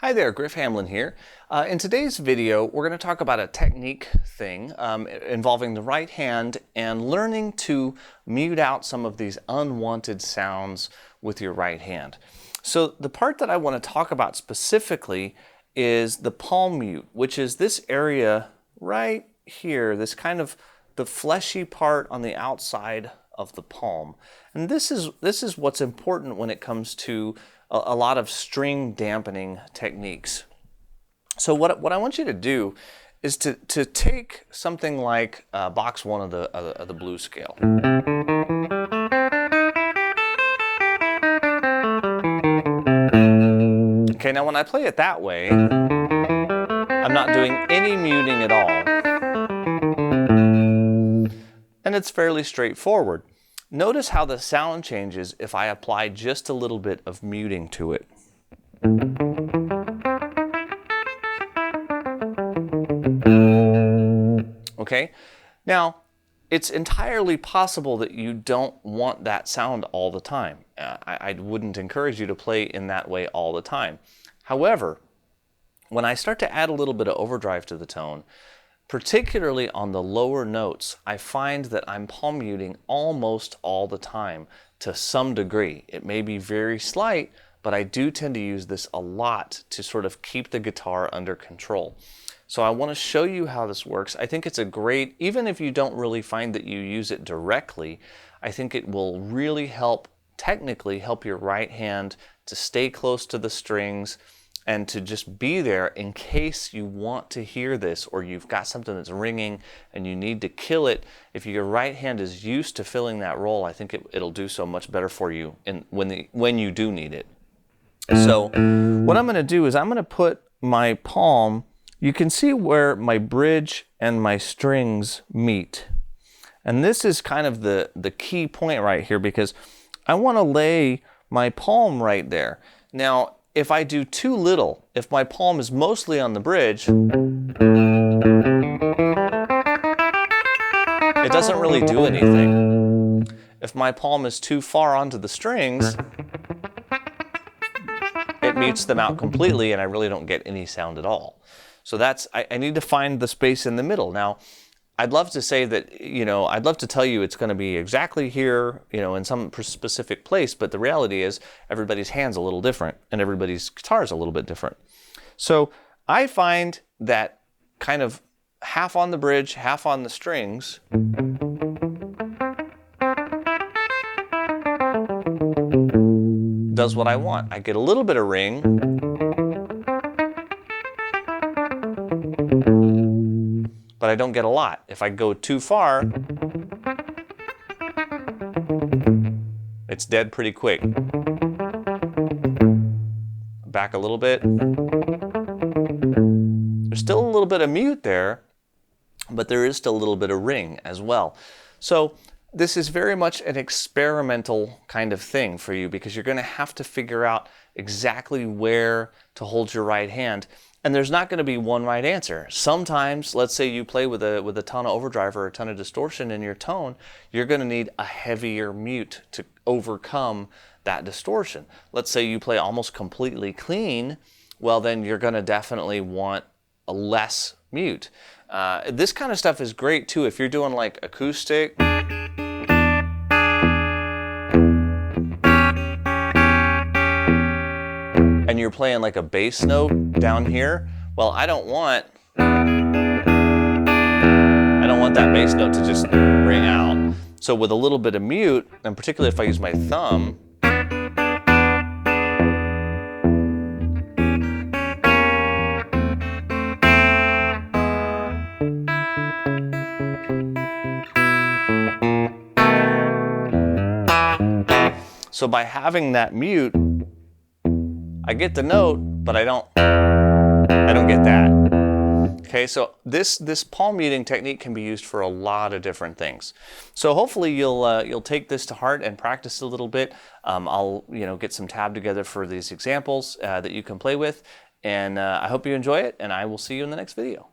Hi there, Griff Hamlin here. In today's video, we're going to talk about a technique thing involving the right hand and learning to mute out some of these unwanted sounds with your right hand. So the part that I want to talk about specifically is the palm mute, which is this area right here, this kind of the fleshy part on the outside of the palm. And this is what's important when it comes to a lot of string dampening techniques. So what I want you to do is to take something like box 1 of the blues scale. Okay, now when I play it that way, I'm not doing any muting at all. And it's fairly straightforward. Notice how the sound changes if I apply just a little bit of muting to it. Okay, now it's entirely possible that you don't want that sound all the time. I wouldn't encourage you to play in that way all the time. However, when I start to add a little bit of overdrive to the tone, particularly on the lower notes, I find that I'm palm muting almost all the time to some degree. It may be very slight, but I do tend to use this a lot to sort of keep the guitar under control. So I want to show you how this works. I think it's a great, even if you don't really find that you use it directly, I think it will really help, technically help your right hand to stay close to the strings and to just be there in case you want to hear this or you've got something that's ringing and you need to kill it. If your right hand is used to filling that role, I think it'll do so much better for you when you do need it. So what I'm going to do is I'm going to put my palm, you can see where my bridge and my strings meet. And this is kind of the key point right here because I want to lay my palm right there. Now, if I do too little, if my palm is mostly on the bridge, it doesn't really do anything. If my palm is too far onto the strings, it mutes them out completely and I really don't get any sound at all. So I need to find the space in the middle. Now, I'd love to say that, I'd love to tell you it's going to be exactly here, in some specific place, but the reality is everybody's hand's a little different and everybody's guitar is a little bit different. So I find that kind of half on the bridge, half on the strings does what I want. I get a little bit of ring, but I don't get a lot. If I go too far, it's dead pretty quick. Back a little bit. There's still a little bit of mute there, but there is still a little bit of ring as well. So this is very much an experimental kind of thing for you because you're going to have to figure out exactly where to hold your right hand. And there's not going to be one right answer. Sometimes, let's say you play with a ton of overdrive or a ton of distortion in your tone, you're going to need a heavier mute to overcome that distortion. Let's say you play almost completely clean, well then you're going to definitely want a less mute. This kind of stuff is great too if you're doing like acoustic. And you're playing like a bass note down here, well, I don't want that bass note to just ring out. So with a little bit of mute, and particularly if I use my thumb, so by having that mute, I get the note, but I don't get that. Okay, so this palm muting technique can be used for a lot of different things. So hopefully you'll take this to heart and practice a little bit. I'll get some tab together for these examples that you can play with, and I hope you enjoy it. And I will see you in the next video.